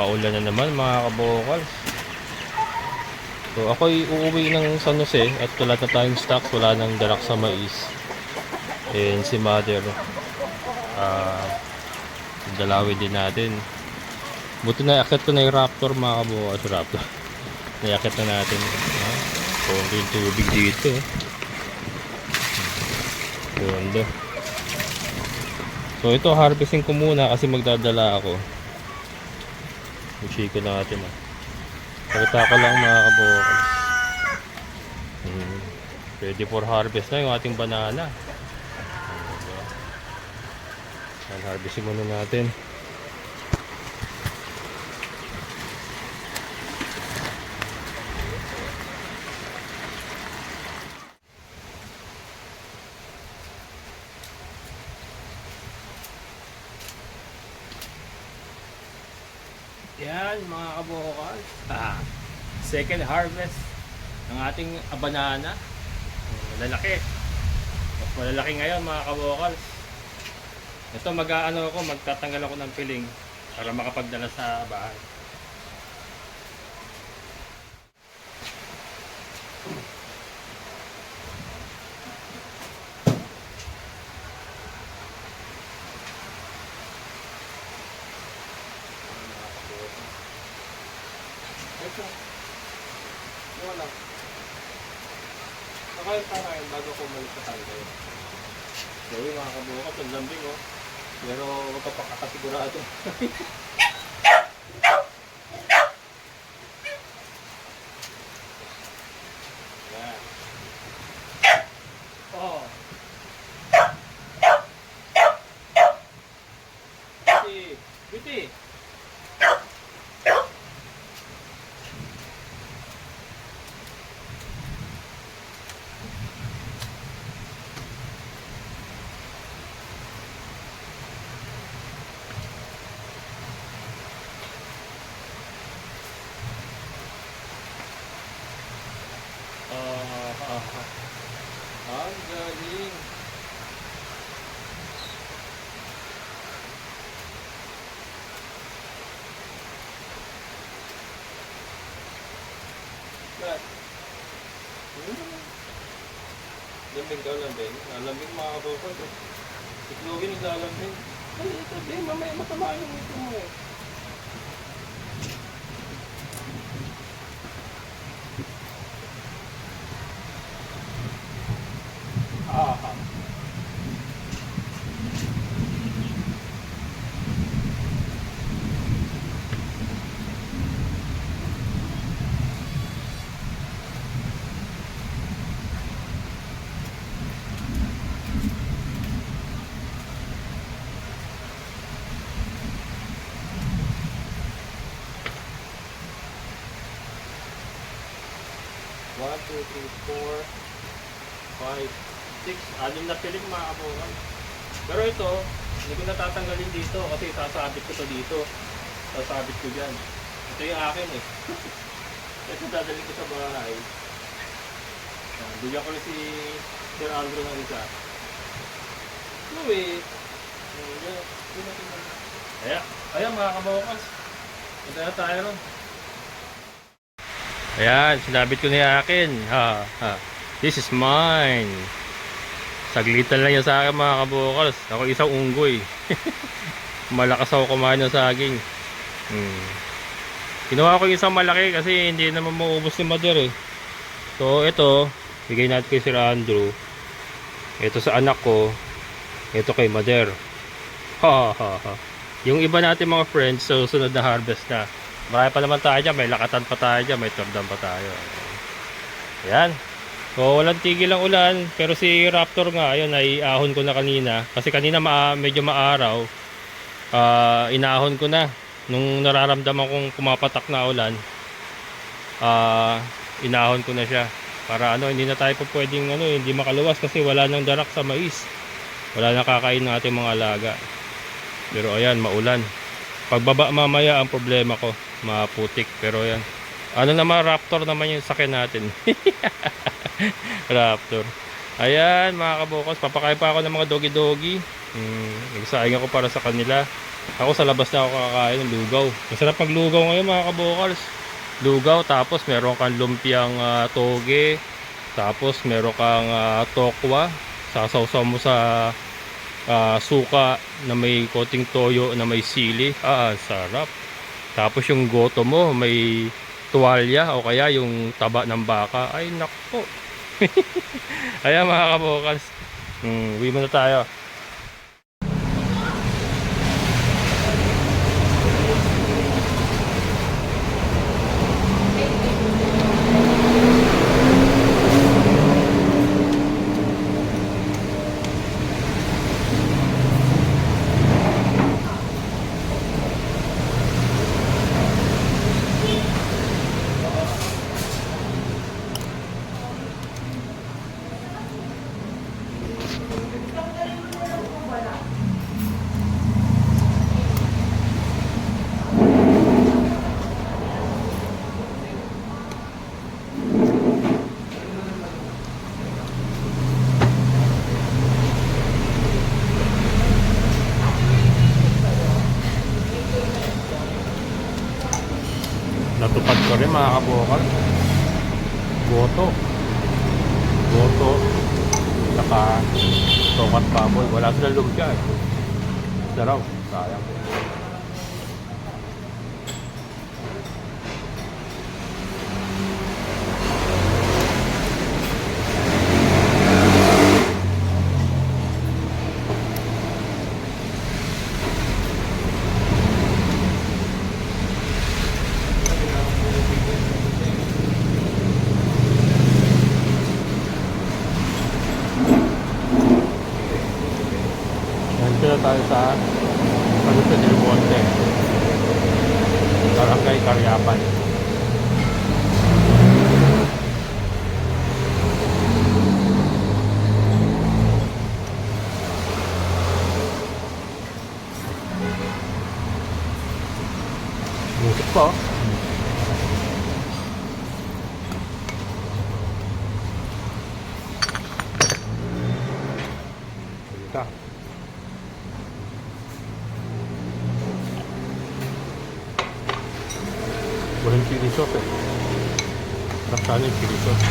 Maulan na naman mga kabokals. So ako'y uuwi ng San Jose at wala na tayong stocks, wala nang dalak sa mais. And si mother, dalawin din natin. Buti na akit ko na yung Raptor mga kabokals. Raptor. Nayakit na natin. Pondo yung tubig dito. Pondo. So ito harvesting ko muna kasi magdadala ako. I-shake ko natin. Pakita ko lang mga kabokals. Ready for harvest na yung ating banana. Harvesting muna natin. Yan mga kabokal, second harvest ng ating banana. Malalaki. Mas malalaki ngayon mga kabokal. Ito magtatanggal ako ng piling para makapagdala sa bahay. Ito. Wala. Nakain pa kain bago ko umalis sa tanggal. Gawin mga kabukal, ang lambing oh. Pero huwag ka pa kakasigurado. Yan. Oh. Biti. Biti. Ang galing. Ba't? Lambing ka, lambing. Lambing mga kabukal. Itlogin naglalambing. Ay, ito din. Mamaya matamaan yung ito mo eh. One, two, three, four, five, six. Anim na piling mga kabukal. Pero ito, hindi ko natatanggalin dito kasi sasabit ko to dito. Sasabit ko dyan. Ito yung akin eh. Ito dadalhin ko sa bahay. Bigyan ko rin si Sir Andrew ng isa. Louie. Ayan mga kabukal. Punta na tayo ron. Ayan, sinabit ko na yung akin. This is mine. Saglitan lang yan sa akin mga kabukals. Ako isang unggoy. Malakas ako kumain ng saging. Kinuha ko yung isang malaki kasi hindi naman maubos ni Mother eh. So ito, bigay natin kay Sir Andrew. Ito sa anak ko. Ito kay Mother. Yung iba natin mga friends, so sunod na harvest na. Marami pa naman tayo dyan, may lakatan pa tayo dyan, may turdan pa tayo. Ayan. So walang tigil ang ulan, pero si Raptor nga, ayun, naiahon ko na kanina. Kasi kanina medyo maaraw. Inahon ko na. Nung nararamdaman kong kumapatak na ulan, inahon ko na siya. Para hindi na tayo po pwedeng hindi makaluwas kasi wala nang darak sa mais. Wala na kakain ng ating mga alaga. Pero ayan, maulan. Pagbaba mamaya ang problema ko, maputik. Pero yan, naman, Raptor naman yung sakyan natin. Raptor. Ayan mga kabukos, papakain pa ako ng mga doggy-doggy. Nagsayang ako para sa kanila. Ako sa labas na ako kakain ng lugaw. Masarap pag lugaw ngayon mga kabokals. Lugaw, tapos meron kang lumpiang toge. Tapos meron kang tokwa. Sasawsaw mo sa suka na may konting toyo na may sili. Sarap. Tapos yung goto mo may tuwalya o kaya yung taba ng baka. Ay nako. Ayan mga kabokals. Uwi muna tayo. Natupad ko rin mga kabokal. Goto. Goto. Saka tokat baboy. Wala silang lumpia eh. Saraw. Sayang. Nandito tayo sa San del Monte, Barangay Caryapan. Musik po. Ito. Walang chili sauce eh. Sarap sana yung chili sauce.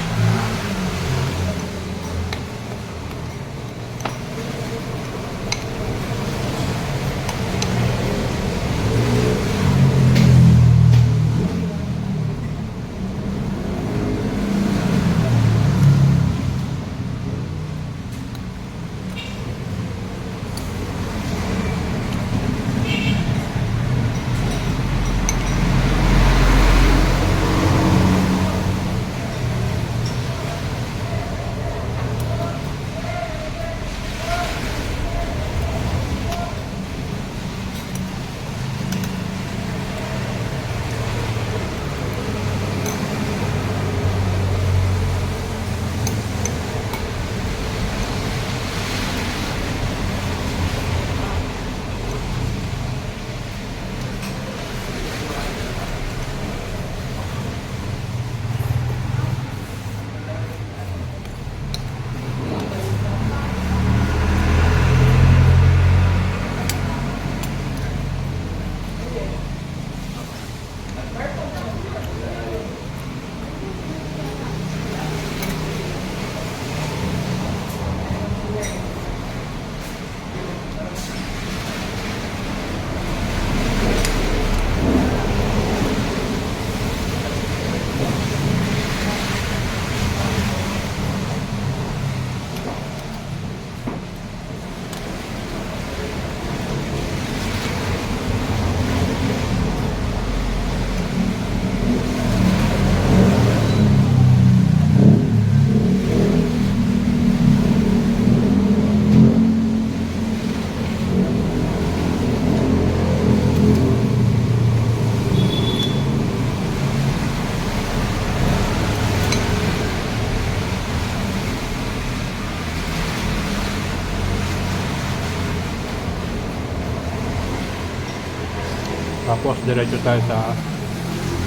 Tapos diretso tayo sa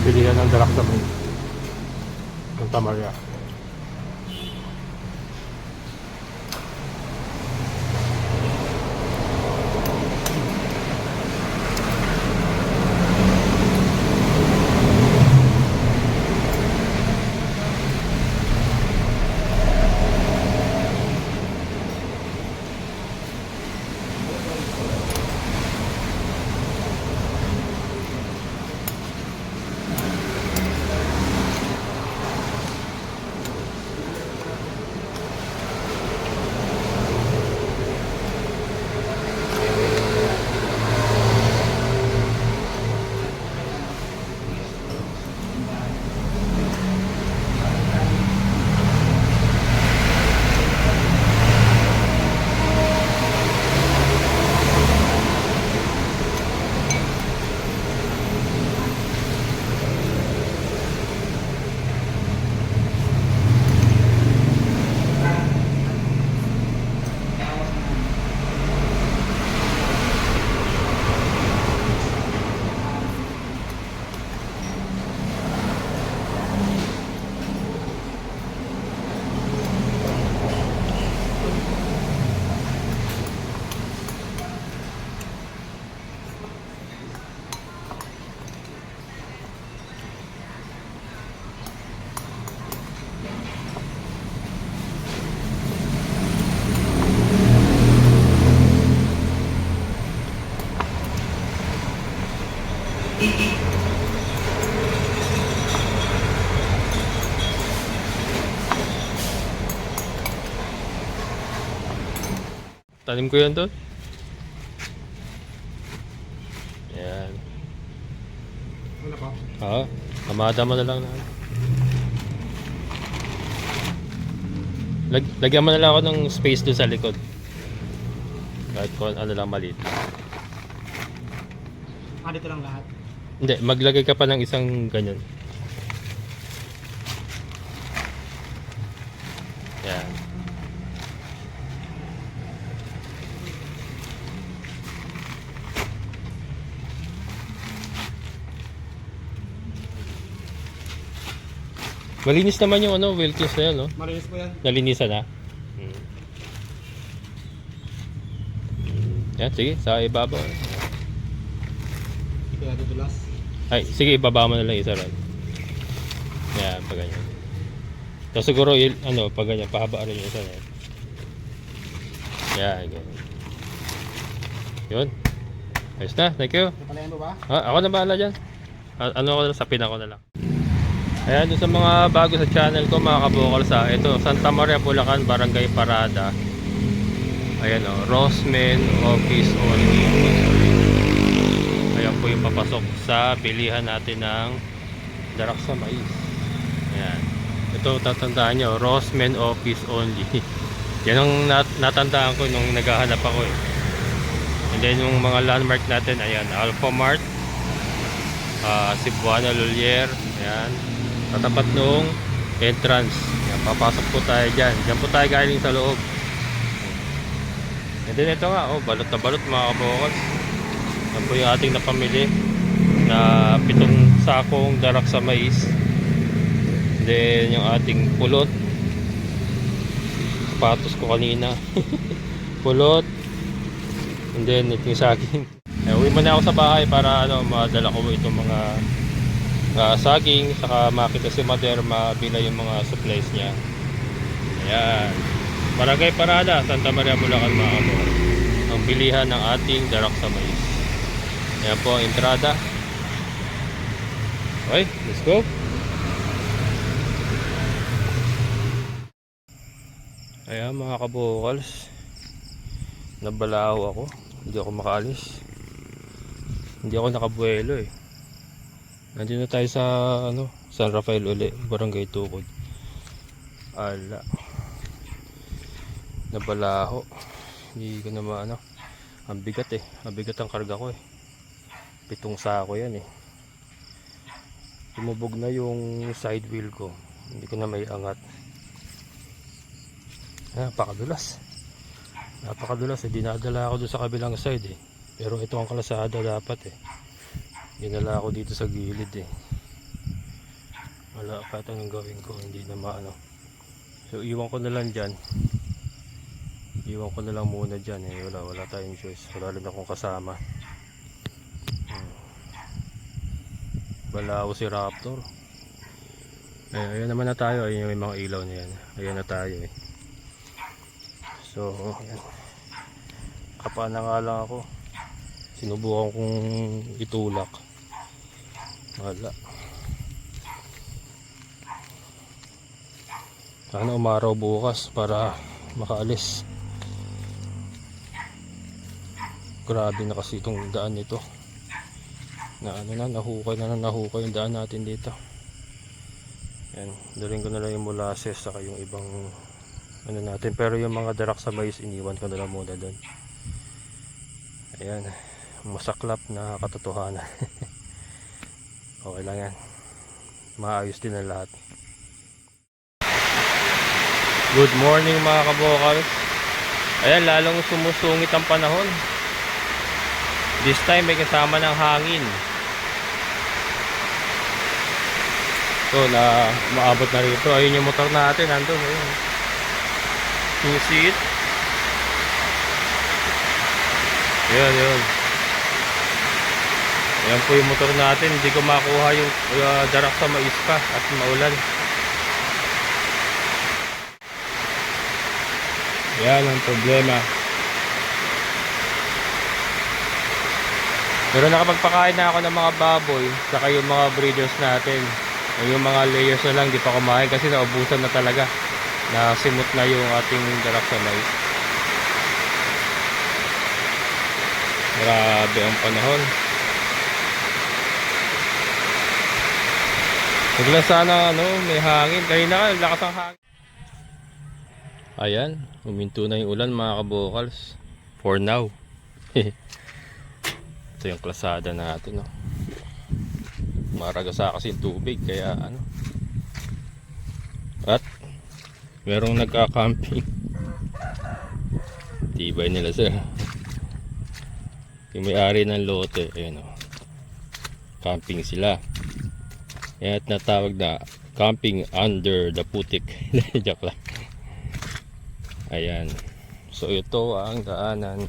pilihan ng Dalak sa May Santa Maria. Tanim ko yan doon. Yan. Wala pa. Oo. Namadama na lang na. Lagyan mo na lang ako ng space doon sa likod. Kahit kung ano lang maliit. Dito lang lahat. Hindi, maglagay ka pa ng isang ganyan. Yan. Malinis naman yung ano, Wilkins na yan, no? Malinis po yan. Nalinisan na. Yan, sige, sa ibabaw. Hindi kaya dudulas. Ay, sige, ibaba mo na lang isa rin. Yan, pag ganyan. Tapos siguro, ano, pag ganyan, pahaba rin yung isa rin. Yan, ganyan. Yun. Ayos na, thank you. Napalayan mo ba? Ako na bahala dyan. Ano ako na, sapin ako na lang. Ayan, doon sa mga bago sa channel ko, mga kabukal sa ito, Santa Maria, Bulacan, Barangay Parada. Ayan o, Roseman Office Only. Ayan po yung papasok sa bilihan natin ng darak sa mais. Ayan. Ito, tatandaan nyo, Roseman Office Only. Yan ang natandaan ko nung naghahanap ako eh. And then yung mga landmark natin, ayan, Alpha Mart, Cebuana Lulier, ayan. Tatapat nung entrance. Yan, papasok po tayo dyan. Dyan po tayo galing sa loob. And then ito nga, oh, balot na balot mga kabukal. Yan po yung ating napamili na 7 sakong darak sa mais. And then yung ating pulot. Sapatos ko kanina. Pulot. And then ito yung saging. Uwi muna ako sa bahay para ano, madala ko itong mga saging, saka makita si Mother, mabila yung mga supplies niya. Ayan, Barangay Parada, Santa Maria, Bulacan, mga kabukal. Ang bilihan ng ating darak sa mais. Ayan po ang entrada. Okay, let's go. Ayan mga kabukals, nabalaho ako, hindi ako makaalis, hindi ako nakabuelo eh. Nandito na tayo sa ano, San Rafael uli, Barangay Tukod. Ala. Nabalaho. Hindi ko na maano. Ang bigat eh. Ang bigat ang karga ko eh. 7 sako yan eh. Tumubog na yung side wheel ko. Hindi ko na may angat. Napakadulas. Napakadulas eh. Dinadala ako doon sa kabilang side eh. Pero ito ang kalasada dapat eh. Dinala ako dito sa gilid eh. Wala kahit anong gawin ko, hindi na maano. So iwan ko na lang dyan. Iwan ko na lang muna dyan eh. Wala tayong choice. Wala rin akong kasama. Balaw si Raptor. Ayan naman na tayo. Ayan yung mga ilaw na yan. Ayan na tayo eh. So ayan. Kapa na nga lang ako. Sinubukan kong itulak. Wala. Sana umaraw bukas para makaalis. Grabe na kasi itong daan nito. Na ano na, nahukay yung daan natin dito. Yan, dalhin ko na lang yung molasses saka yung ibang ano natin. Pero yung mga darak sa mais iniwan ko na lang muna doon. Ayan, masaklap na katotohanan. Okay lang yan, maayos din ang lahat. Good morning mga kabukal. Ayan, lalong sumusungit ang panahon. This time may kasama ng hangin. So na maabot na rito. Ayun yung motor natin, nandun. Ayun. Can you see it? Yun. Ayan po yung motor natin. Hindi ko makuha yung darak sa mais pa at maulan. Yan ang problema. Pero nakapagpakain na ako ng mga baboy, saka yung mga breeders natin. Yung mga layers na lang di pa kumain kasi naubusan na talaga. Nasimot na yung ating darak sa mais. Grabe ang panahon. Bigla sana may hangin. Kanina nga, lakas ang hangin. Ayan, huminto na yung ulan mga kabokals. For now. Ito yung klasada natin, no. Maragasa kasi yung tubig, kaya At merong nagka-camping. Tibay nila, sir. Yung may-ari ng lote, ayun, camping sila. Kaya natawag na camping under the putik. Joke lang. Ayan. So ito ang daanan.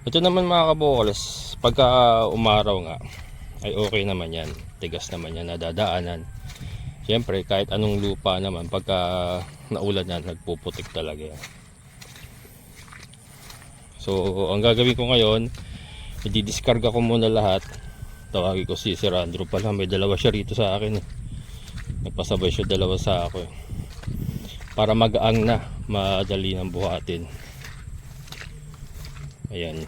Ito naman mga kabokals, pagka umaraw nga ay okay naman yan. Tigas naman yan, nadadaanan. Siyempre kahit anong lupa naman, pagka naulan yan, nagpuputik talaga yan. So ang gagawin ko ngayon, i-discarga ko muna lahat. Tawagin ko si Sir Andrew pala, may dalawa siya rito sa akin. Nagpasabay siya dalawa sa ako. Para magaang na, madali ng buhatin. Ayan.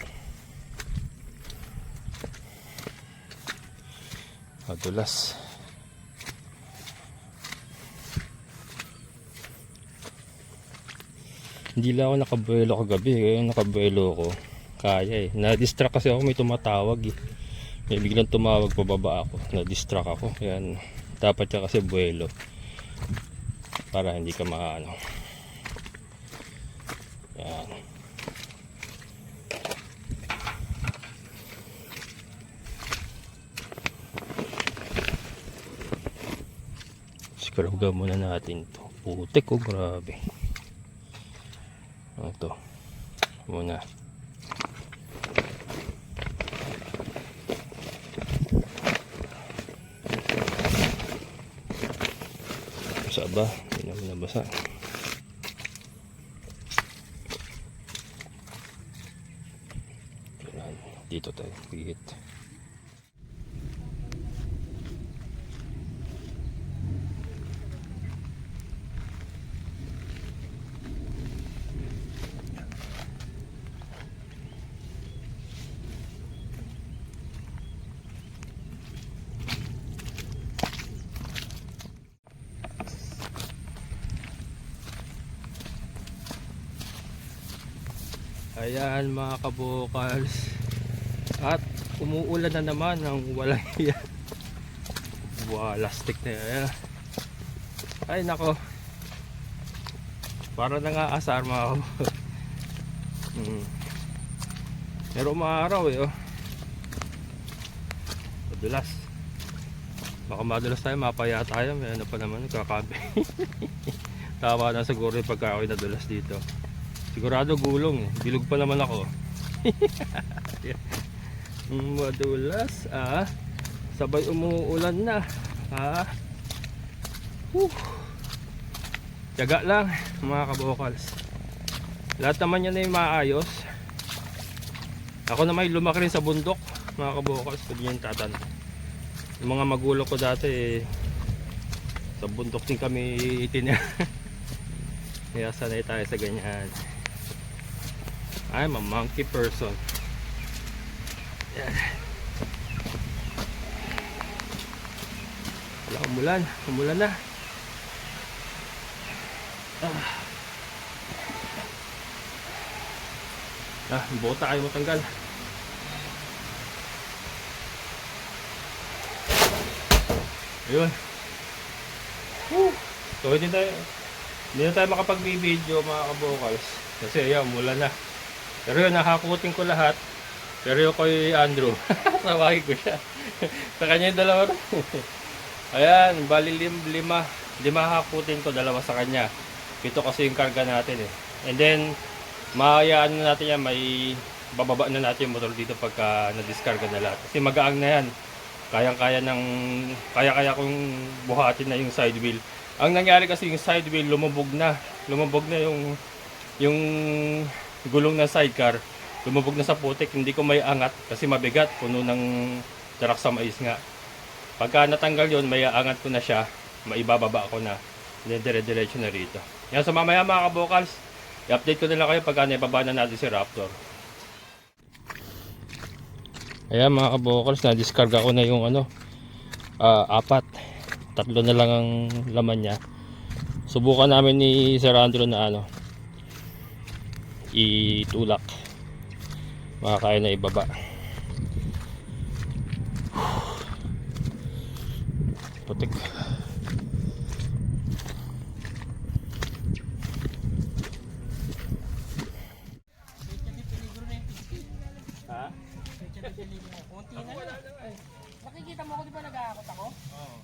Madulas. Hindi lang ako nakabuelo kagabi. Kaya nakabuelo ko, kaya na-distract kasi ako, may tumatawag May biglang tumawag, pababa ako. Na-distract ako. Kaya dapat siya kasi buelo. Para hindi ka maano. Yan. Scrubga muna natin to. Putik, grabe. Ito muna. Basa ba? Hindi naman nabasa. Dito tayo pihit. Ayan mga kabokals, at umuulan na naman ng walang yan. Lastik na yan. Ay nako, para na nga asar mga kabokals. Pero umaaraw madulas. Baka madulas tayo, mapaya tayo. May ano pa naman, kakabe. Tama na siguro yung pagka ako'y nadulas dito. Sigurado gulong bilog pa naman ako. Madulas sabay umuulan na tiyaga lang mga kabokals. Lahat naman yan ay maayos. Ako naman lumaki rin sa bundok mga kabokals. Pwede yung tatan. Yung mga magulo ko dati sa bundok din kami itin. Kaya sanay tayo sa ganyan. I'm a monkey person. Yan. Wala, umulan na. Yung bota ayaw matanggal. Ayun. So hindi na tayo makapag-video mga kabokals kasi ayan, umulan na. Pero yun, nakakutin ko lahat. Pero yung kay Andrew, tawagin ko siya. Sa kanya yung dalawa. Ayan, bali lima hakutin ko, dalawa sa kanya. 7 kasi yung karga natin And then, mahayaan na natin yan, may bababa na natin yung motor dito pagka na-discarga na lahat. Kasi magaang na yan. Kaya kong buhatin na yung side wheel. Ang nangyari kasi yung side wheel, lumubog na yung gulong ng sidecar, lumubog na sa putik. Hindi ko may angat kasi mabigat, puno ng tarak sa mais nga. Pagka natanggal yon, may angat ko na siya, maibababa ko na, dire-diretso na rito. Yan, so mamaya mga kabokals, i-update ko na lang kayo pagka naibaba na natin si Raptor. Ayan mga kabokals, na-discarga ko na yung ano, apat. Tatlo na lang ang laman niya. Subukan namin ni Sir Andrew na ano, itulak. Makakaya na ibaba. Putik. Ha? Nakikita mo ako, di ba nag-aakot ako? Oo.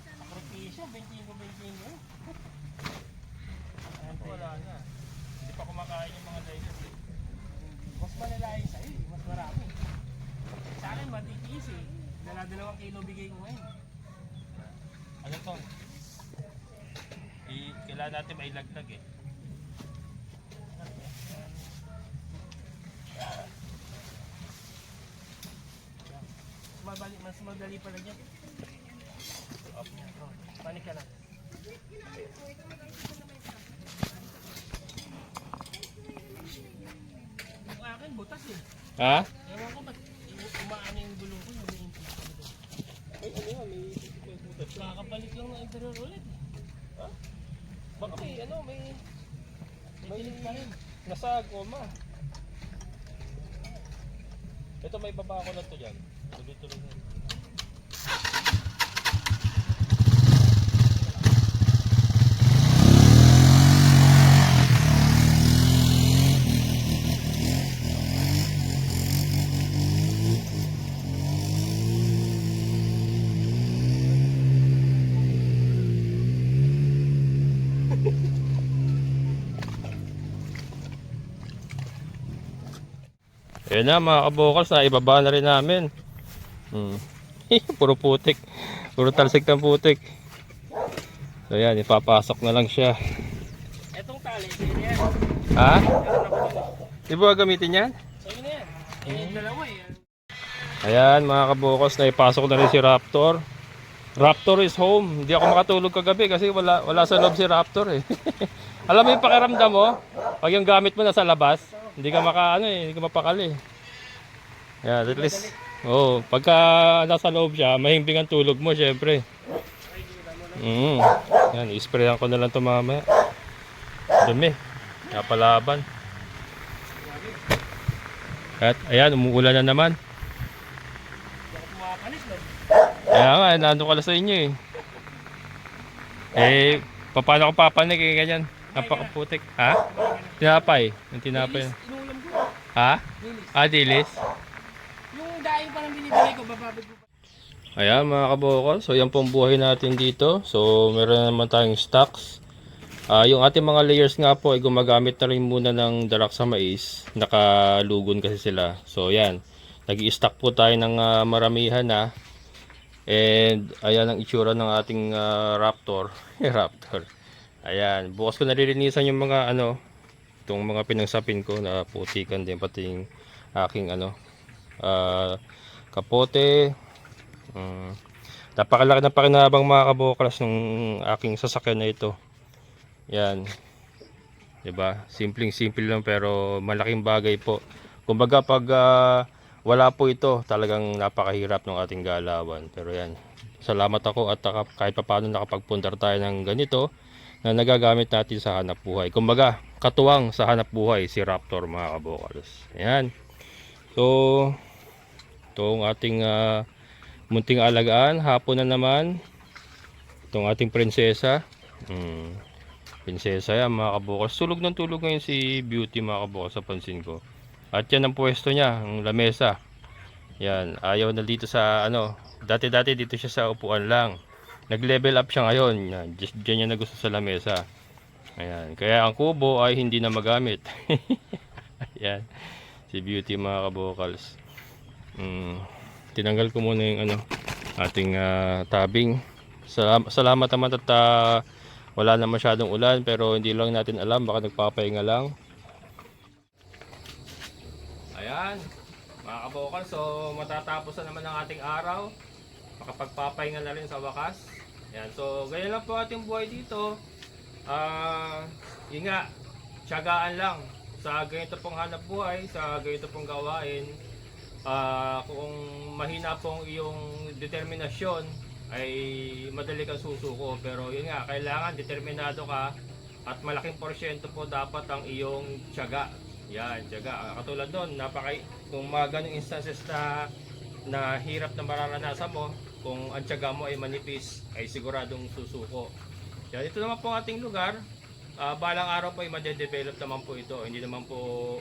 Sakripisyo, 25-25. Wala na. Hindi pa kumakain yung mga layers. Mas malalayo sa'yo, mas marami. Sa akin, matitiis eh. Dala-2 kilo bigay ko ngayon. Ano to? Kailangan natin mailaglag eh. Mas madali pala dyan. Panik ka na. Yung akin, butas eh. Ha? Ewan ko ba't umaano yung gulong ko, nag-iintip ko dito. Ay, ano nga, may butas. Kakabalik lang ng interior ulit. Ha? Baka may ano, may Titilip pa rin. nasa goma. Ito may baba ko lang to dyan. Tuloy-tuloy na. Ayan na mga kabokals, na ibaba na rin namin. Puro putik. Puro talsik ng putik. So yan, ipapasok na lang siya. Etong tali, sa'yo na yan. Ha? Meron ako dun. Di ba gamitin yan? Sa'yo na yan. Yung dalawa eh. Ayan mga kabokals, na ipasok na rin si Raptor. Raptor is home. Hindi ako makatulog kagabi kasi wala sa loob si Raptor eh. Alam mo yung pakiramdam mo? Pag yung gamit mo nasa labas, hindi ka hindi ka mapakali. Yeah, at least, pagka nasa loob siya, mahimbing ang tulog mo syempre. Yan, isprayan ko na lang ito mamaya. Dumi, napalaban. At ayan, umuulan na naman. Pumapanis na. Kaya nga, nandun ka lang sa inyo eh. Paano ko papanik eh, ganyan. Napakaputik. Ha? Tinapay. Yung tinapay. Inuulam ko. Ha? Lilis. Dilis? Yung daing pa nang binibigay ko, bababig ko pa. Ayan mga kabokal. So yan pong buhay natin dito. So meron na naman tayong stocks. Yung ating mga layers nga po ay gumagamit na rin muna ng darak sa mais. Nakalugon kasi sila. So yan. Nag-i-stock po tayo ng maramihan na. And ayan ang itsura ng ating Raptor. Raptor. Ayan. Bukas ko nalilinisan yung mga itong mga pinangsapin ko na putikan din. Pati yung aking kapote. Napakalaki ng pakinabang mga kabokals ng aking sasakyan na ito. Yan. Diba? Simpleng-simple lang pero malaking bagay po. Kumbaga pag wala po ito, talagang napakahirap ng ating galawan. Pero yan. Salamat ako at kahit paano nakapagpundar tayo ng ganito na nagagamit natin sa hanap buhay. Kumbaga, katuwang sa hanap buhay si Raptor mga kabokals. Ayan. So, itong ating munting alagaan. Hapon na naman. Itong ating prinsesa. Prinsesa yan mga kabokals. Tulog ng tulog ngayon si Beauty mga kabokals sa pansin ko. At yan ang pwesto niya, ang lamesa. Yan, ayaw na dito sa dati-dati dito siya sa upuan lang. Nag-level up siya ngayon. Yan, diyan niya na gusto sa lamesa. Ayan, kaya ang kubo ay hindi na magamit. Ayan, si Beauty mga kabokals. Tinanggal ko muna yung ating tabing. Salamat naman at wala na masyadong ulan pero hindi lang natin alam, baka nagpapahinga lang. Ayan, mga kabokal, so matatapos na naman ang ating araw. Makapagpapahinga na rin sa wakas. Ayan, so ganyan lang po ating buhay dito. Yun nga, tiyagaan lang sa ganito pong hanap buhay, sa ganito pong gawain. Kung mahina pong iyong determinasyon ay madali kang susuko, pero yun nga, kailangan determinado ka at malaking porsyento po dapat ang iyong tiyaga. Yan, tiyaga. Katulad doon, kung mga ganong instances na hirap na mararanasan mo, kung ang tiyaga mo ay manipis, ay siguradong susuko. Yan, ito naman po ang ating lugar. Balang araw po ay madedevelop naman po ito. Hindi naman po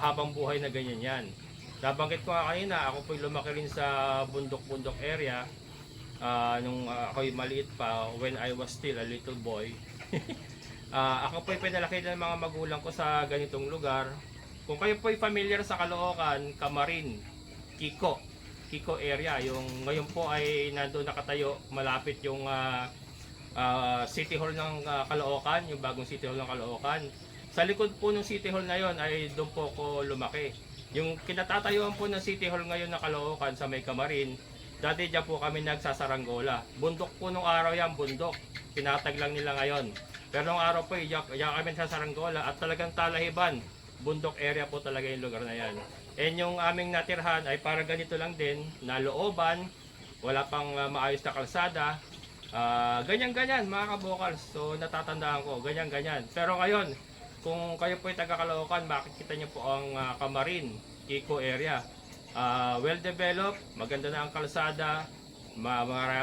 habang buhay na ganyan yan. Nabanggit ko nga kanina, ako po'y lumaki rin sa bundok-bundok area nung ako'y maliit pa, when I was still a little boy. Ako po'y pinalaki ng mga magulang ko sa ganitong lugar. Kung kayo po'y familiar sa Caloocan, Camarin, Kiko area, yung ngayon po ay nandoon nakatayo, malapit yung City Hall ng Caloocan, yung bagong City Hall ng Caloocan. Sa likod po ng City Hall na yon ay doon po ko lumaki. Yung kinatatayuan po ng City Hall ngayon na Caloocan sa may Camarin, dati dyan po kami nagsasaranggola. Bundok po nung araw yan, bundok. Pinatag lang nila ngayon. Pero nung araw po, dyan kami nagsasaranggola at talagang talahiban. Bundok area po talaga yung lugar na yan. And yung aming natirhan ay para ganito lang din, na looban, wala pang maayos na kalsada. Ganyan-ganyan mga kabokals. So natatandaan ko, ganyan-ganyan. Pero ngayon, kung kayo po ay taga Caloocan, makikita niyo po ang Camarin, Kiko area. Well developed, maganda na ang kalsada,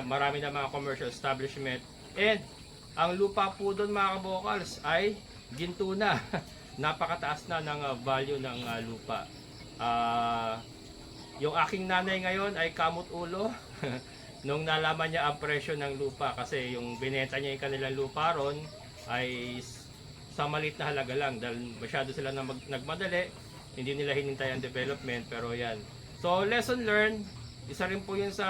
marami na mga commercial establishment. And ang lupa po doon mga kabokals ay ginto na. Napakataas na ng value ng lupa. Yung aking nanay ngayon ay kamot ulo. Nung nalaman niya ang presyo ng lupa, kasi yung binenta niya yung kanilang lupa ron ay sa maliit na halaga lang dahil masyado sila na nagmadali, hindi nila hinintay ang development, pero yan. So lesson learned, isa rin po yun sa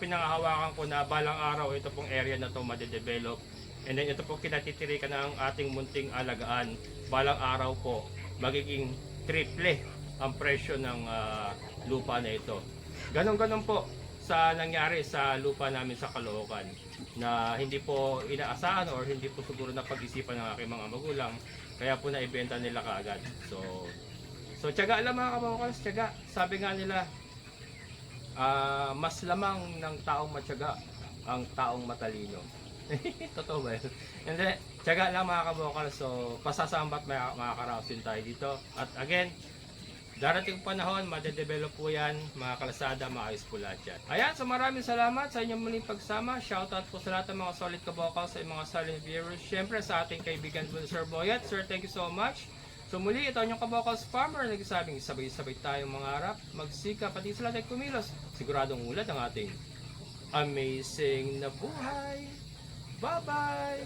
pinangahawakan ko na balang araw ito pong area na to madedevelop, and then ito po kinatitirikan ng ating munting alagaan. Balang araw po magiging triple ang presyo ng lupa na ito. Ganon-ganon po sa nangyari sa lupa namin sa Caloocan, na hindi po inaasahan or hindi po siguro na pag-isipan ng aking mga magulang, kaya po naibenta nila kaagad. So tiyaga lang mga kabokals, tiyaga. Sabi nga nila, mas lamang ng taong matyaga ang taong matalino. Totoo ba yun? Hindi, tiyaga lang mga kabokals. So pasasambat makakaraosin tayo dito. At again, darating panahon, madedevelop po yan, mga kalsada, maayos po lahat yan. Ayan, so maraming salamat sa inyong muling pagsama. Shoutout po sa lahat ng mga solid kabokals, sa mga silent viewers. Siyempre sa ating kaibigan po, Sir Boyet. Sir, thank you so much. So muli, ito yung kabokals farmer, nagsasabing sabay-sabay tayong mangarap, magsika, pati sa lahat ay kumilos. Siguradong ulad ang ating amazing na buhay. Bye-bye!